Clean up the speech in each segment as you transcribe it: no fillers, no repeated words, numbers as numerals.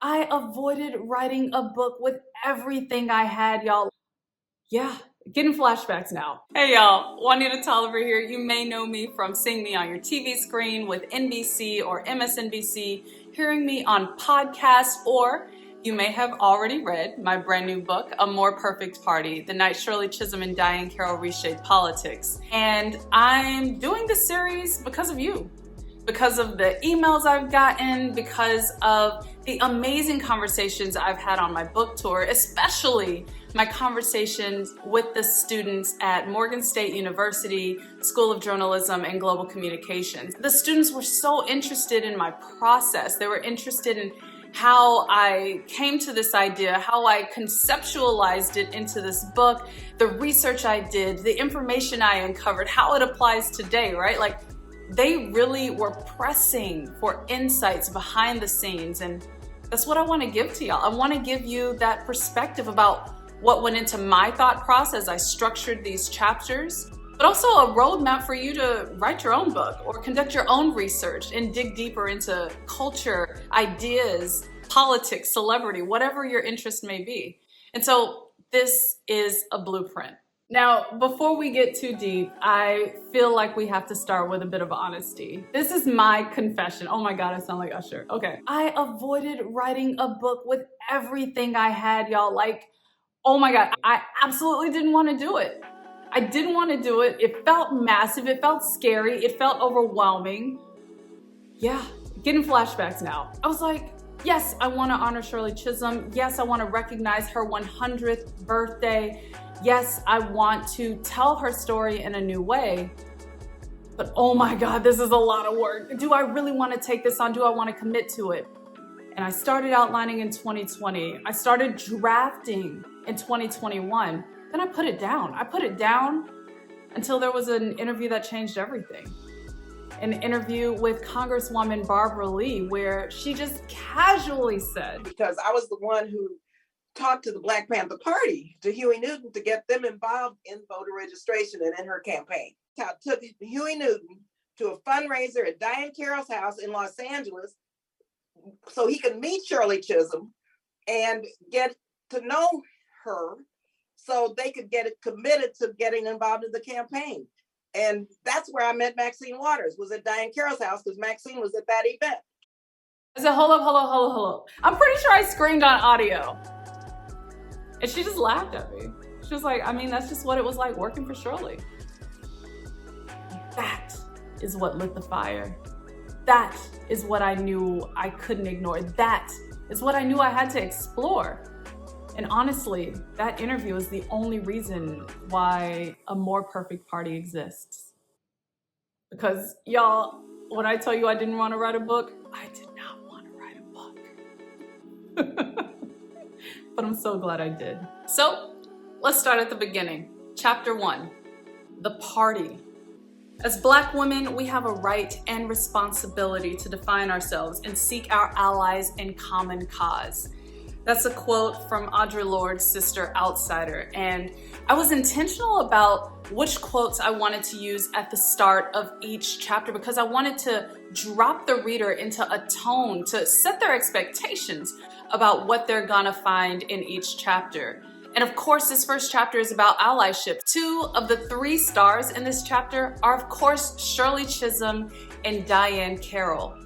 I avoided writing a book with everything I had, y'all. Yeah, getting flashbacks now. Hey y'all, Juanita Tolliver here. You may know me from seeing me on your TV screen with NBC or MSNBC, hearing me on podcasts, or you may have already read my brand new book, A More Perfect Party, the night Shirley, Chisholm, and Diahann Carroll reshaped politics. And I'm doing this series because of you. Because of the emails I've gotten, because of the amazing conversations I've had on my book tour, especially my conversations with the students at Morgan State University School of Journalism and Global Communications. The students were so interested in my process. They were interested in how I came to this idea, how I conceptualized it into this book, the research I did, the information I uncovered, how it applies today, right? Like, they really were pressing for insights behind the scenes, and that's what I want to give to y'all. I want to give you that perspective about what went into my thought process. I structured these chapters, but also a roadmap for you to write your own book or conduct your own research and dig deeper into culture, ideas, politics, celebrity, whatever your interest may be. And so this is a blueprint. Now, before we get too deep, I feel like we have to start with a bit of honesty. This is my confession. Oh my God, I sound like Usher. Okay. I avoided writing a book with everything I had, y'all. Like, oh my God, I absolutely didn't want to do it. I didn't want to do it. It felt massive. It felt scary. It felt overwhelming. Yeah, getting flashbacks now. I was like, yes, I want to honor Shirley Chisholm. Yes, I want to recognize her 100th birthday. Yes, I want to tell her story in a new way. But oh my God, this is a lot of work. Do I really want to take this on? Do I want to commit to it? And I started outlining in 2020. I started drafting in 2021. Then I put it down. I put it down until there was an interview that changed everything. An interview with Congresswoman Barbara Lee, where she just casually said, because I was the one who talked to the Black Panther Party, to Huey Newton, to get them involved in voter registration and in her campaign. I took Huey Newton to a fundraiser at Diahann Carroll's house in Los Angeles so he could meet Shirley Chisholm and get to know her so they could get committed to getting involved in the campaign. And that's where I met Maxine Waters, was at Diahann Carroll's house, because Maxine was at that event. I said, hold up. I'm pretty sure I screamed on audio. And she just laughed at me. She was like, I mean, that's just what it was like working for Shirley. That is what lit the fire. That is what I knew I couldn't ignore. That is what I knew I had to explore. And honestly, that interview is the only reason why A More Perfect Party exists. Because y'all, when I tell you I didn't want to write a book, I did not want to write a book. But I'm so glad I did. So let's start at the beginning. Chapter 1, the party. As Black women, we have a right and responsibility to define ourselves and seek our allies in common cause. That's a quote from Audre Lorde's Sister Outsider. And I was intentional about which quotes I wanted to use at the start of each chapter because I wanted to drop the reader into a tone to set their expectations about what they're gonna find in each chapter. And of course, this first chapter is about allyship. 2 of the 3 stars in this chapter are, of course, Shirley Chisholm and Diahann Carroll.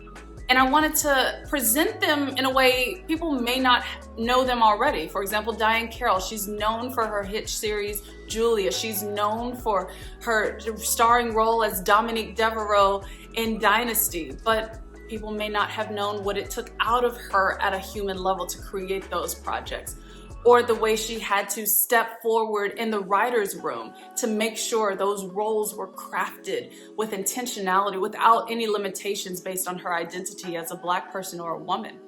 And I wanted to present them in a way people may not know them already. For example, Diahann Carroll, she's known for her hit series, Julia. She's known for her starring role as Dominique Devereaux in Dynasty. But people may not have known what it took out of her at a human level to create those projects, or the way she had to step forward in the writer's room to make sure those roles were crafted with intentionality without any limitations based on her identity as a Black person or a woman.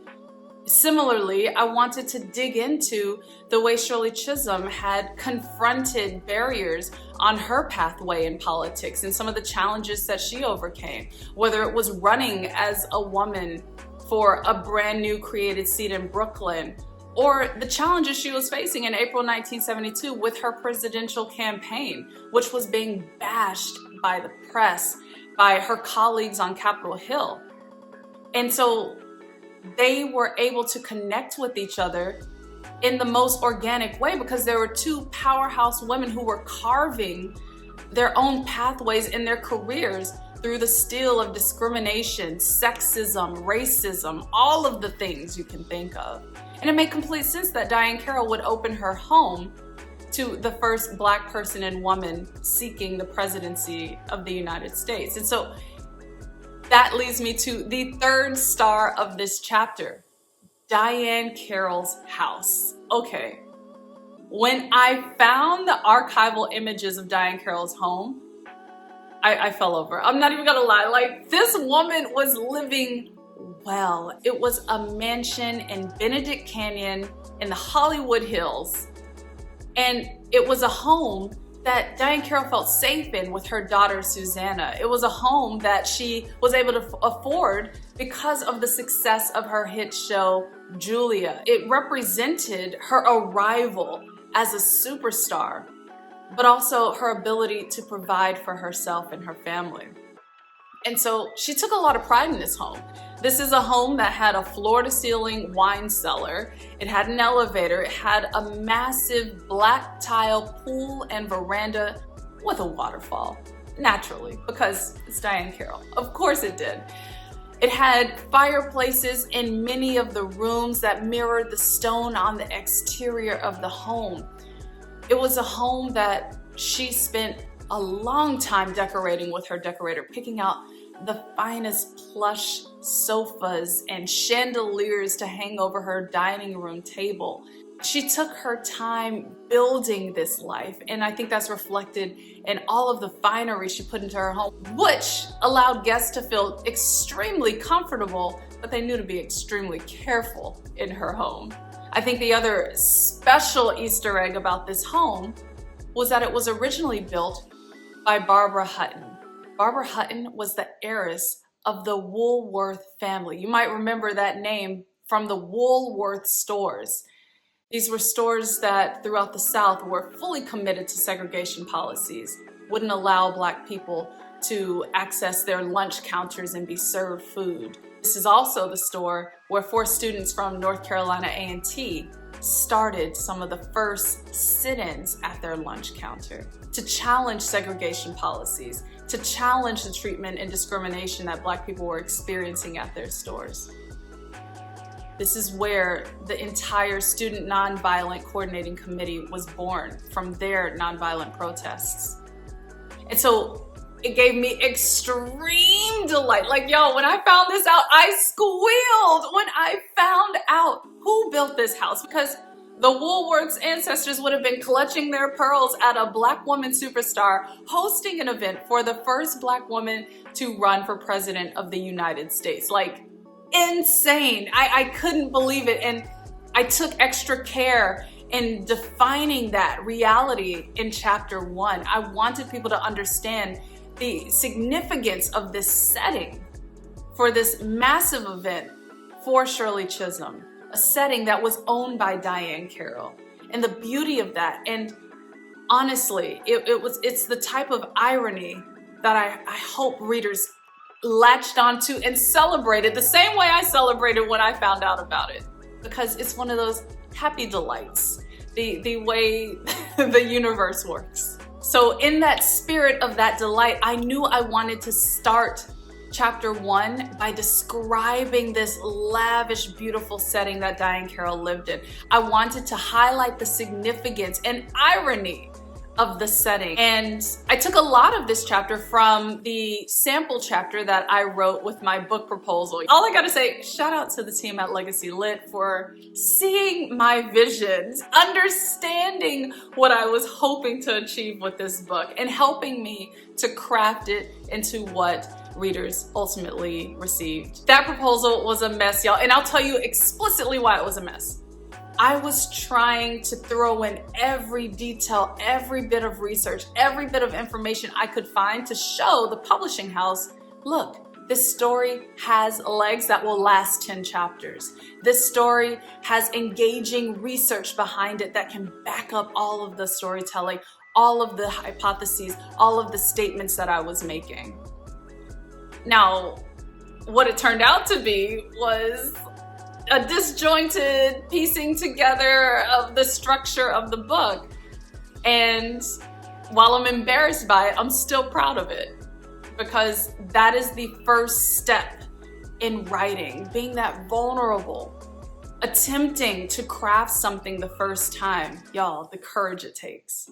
Similarly, I wanted to dig into the way Shirley Chisholm had confronted barriers on her pathway in politics and some of the challenges that she overcame, whether it was running as a woman for a brand new created seat in Brooklyn, or the challenges she was facing in April 1972 with her presidential campaign, which was being bashed by the press, by her colleagues on Capitol Hill. And so they were able to connect with each other in the most organic way, because there were two powerhouse women who were carving their own pathways in their careers through the steel of discrimination, sexism, racism, all of the things you can think of. And it made complete sense that Diahann Carroll would open her home to the first Black person and woman seeking the presidency of the United States. And so that leads me to the third star of this chapter, Diahann Carroll's house. Okay, when I found the archival images of Diahann Carroll's home, I fell over. I'm not even gonna lie, like, this woman was living well. It was a mansion in Benedict Canyon in the Hollywood Hills. And it was a home that Diahann Carroll felt safe in with her daughter, Susanna. It was a home that she was able to afford because of the success of her hit show, Julia. It represented her arrival as a superstar, but also her ability to provide for herself and her family. And so she took a lot of pride in this home. This is a home that had a floor-to-ceiling wine cellar. It had an elevator. It had a massive black tile pool and veranda with a waterfall, naturally, because it's Diahann Carroll. Of course it did. It had fireplaces in many of the rooms that mirrored the stone on the exterior of the home. It was a home that she spent a long time decorating with her decorator, picking out the finest plush sofas and chandeliers to hang over her dining room table. She took her time building this life, and I think that's reflected in all of the finery she put into her home, which allowed guests to feel extremely comfortable, but they knew to be extremely careful in her home. I think the other special Easter egg about this home was that it was originally built by Barbara Hutton. Barbara Hutton was the heiress of the Woolworth family. You might remember that name from the Woolworth stores. These were stores that throughout the South were fully committed to segregation policies, wouldn't allow Black people to access their lunch counters and be served food. This is also the store where 4 students from North Carolina A&T started some of the first sit-ins at their lunch counter to challenge segregation policies, to challenge the treatment and discrimination that Black people were experiencing at their stores. This is where the entire Student Nonviolent Coordinating Committee was born, from their nonviolent protests. And so it gave me extreme delight. Like, yo, when I found this out, I squealed when I found out who built this house, because the Woolworths ancestors would have been clutching their pearls at a Black woman superstar hosting an event for the first Black woman to run for president of the United States. Like, insane. I couldn't believe it. And I took extra care in defining that reality in chapter 1. I wanted people to understand the significance of this setting for this massive event for Shirley Chisholm, a setting that was owned by Diahann Carroll, and the beauty of that. And honestly, it's the type of irony that I hope readers latched onto and celebrated the same way I celebrated when I found out about it, because it's one of those happy delights, the way the universe works. So in that spirit of that delight, I knew I wanted to start chapter 1 by describing this lavish, beautiful setting that Diahann Carroll lived in. I wanted to highlight the significance and irony of the setting. And I took a lot of this chapter from the sample chapter that I wrote with my book proposal. All I gotta say, shout out to the team at Legacy Lit for seeing my visions, understanding what I was hoping to achieve with this book, and helping me to craft it into what readers ultimately received. That proposal was a mess, y'all, and I'll tell you explicitly why it was a mess. I was trying to throw in every detail, every bit of research, every bit of information I could find to show the publishing house, look, this story has legs that will last 10 chapters. This story has engaging research behind it that can back up all of the storytelling, all of the hypotheses, all of the statements that I was making. Now, what it turned out to be was a disjointed piecing together of the structure of the book. And while I'm embarrassed by it, I'm still proud of it, because that is the first step in writing, being that vulnerable, attempting to craft something the first time. Y'all, the courage it takes.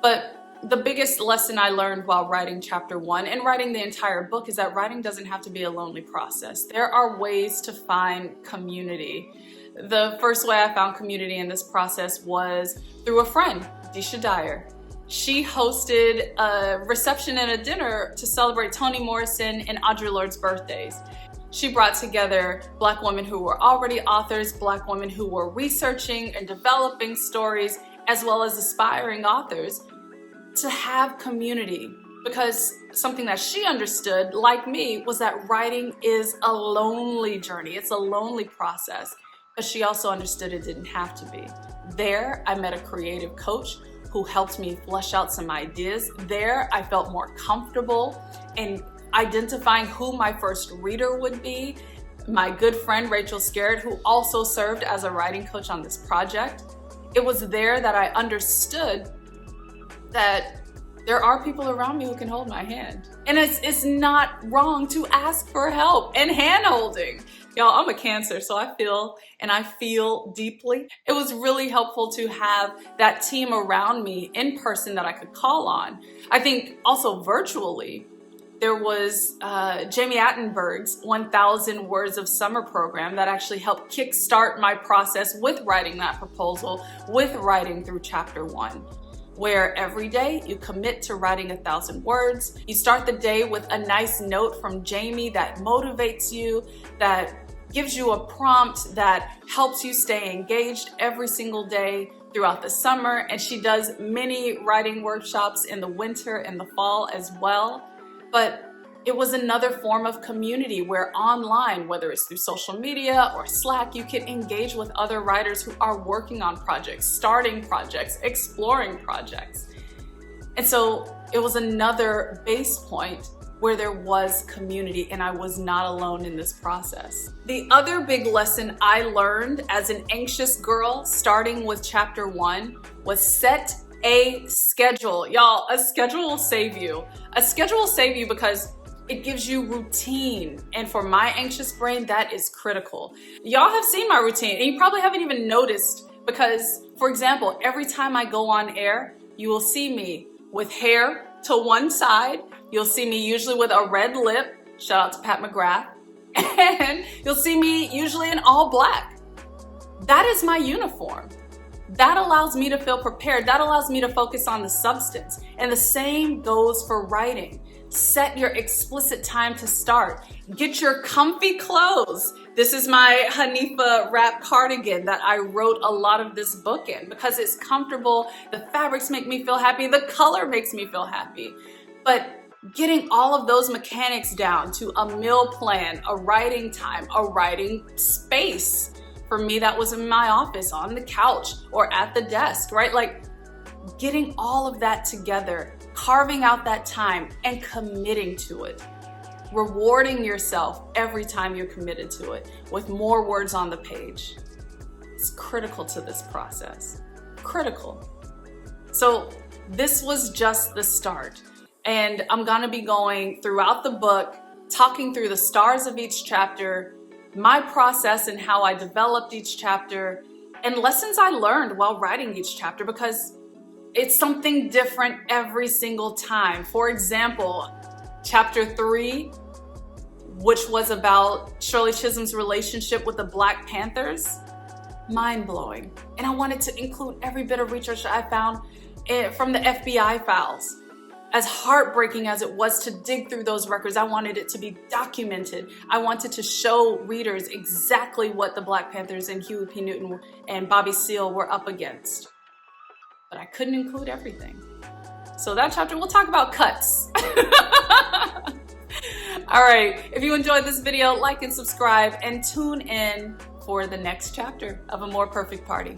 But the biggest lesson I learned while writing chapter 1 and writing the entire book is that writing doesn't have to be a lonely process. There are ways to find community. The first way I found community in this process was through a friend, Disha Dyer. She hosted a reception and a dinner to celebrate Toni Morrison and Audre Lorde's birthdays. She brought together Black women who were already authors, Black women who were researching and developing stories, as well as aspiring authors, to have community. Because something that she understood, like me, was that writing is a lonely journey. It's a lonely process. But she also understood it didn't have to be. There, I met a creative coach who helped me flesh out some ideas. There, I felt more comfortable in identifying who my first reader would be. My good friend, Rachel Scarrett, who also served as a writing coach on this project. It was there that I understood that there are people around me who can hold my hand. And it's not wrong to ask for help and hand-holding. Y'all, I'm a Cancer, so I feel deeply. It was really helpful to have that team around me in person that I could call on. I think also virtually, there was Jamie Attenberg's 1,000 Words of Summer program that actually helped kickstart my process with writing that proposal, with writing through chapter 1. Where every day you commit to writing 1,000 words. You start the day with a nice note from Jamie that motivates you, that gives you a prompt that helps you stay engaged every single day throughout the summer. And she does many writing workshops in the winter and the fall as well. But it was another form of community where online, whether it's through social media or Slack, you can engage with other writers who are working on projects, starting projects, exploring projects. And so it was another base point where there was community and I was not alone in this process. The other big lesson I learned as an anxious girl, starting with chapter 1, was set a schedule. Y'all, a schedule will save you. A schedule will save you because it gives you routine. And for my anxious brain, that is critical. Y'all have seen my routine and you probably haven't even noticed because, for example, every time I go on air, you will see me with hair to one side. You'll see me usually with a red lip. Shout out to Pat McGrath. And you'll see me usually in all black. That is my uniform. That allows me to feel prepared. That allows me to focus on the substance. And the same goes for writing. Set your explicit time to start. Get your comfy clothes. This is my Hanifa wrap cardigan that I wrote a lot of this book in because it's comfortable. The fabrics make me feel happy. The color makes me feel happy. But getting all of those mechanics down to a meal plan, a writing time, a writing space. For me, that was in my office, on the couch, or at the desk, right? Like getting all of that together, carving out that time and committing to it. Rewarding yourself every time you're committed to it with more words on the page. It's critical to this process. Critical. So this was just the start. And I'm gonna be going throughout the book, talking through the stars of each chapter, my process and how I developed each chapter, and lessons I learned while writing each chapter because it's something different every single time. For example, chapter 3, which was about Shirley Chisholm's relationship with the Black Panthers, mind-blowing. And I wanted to include every bit of research I found from the FBI files. As heartbreaking as it was to dig through those records, I wanted it to be documented. I wanted to show readers exactly what the Black Panthers and Huey P. Newton and Bobby Seale were up against. But I couldn't include everything. So that chapter, we'll talk about cuts. All right, if you enjoyed this video, like and subscribe and tune in for the next chapter of A More Perfect Party.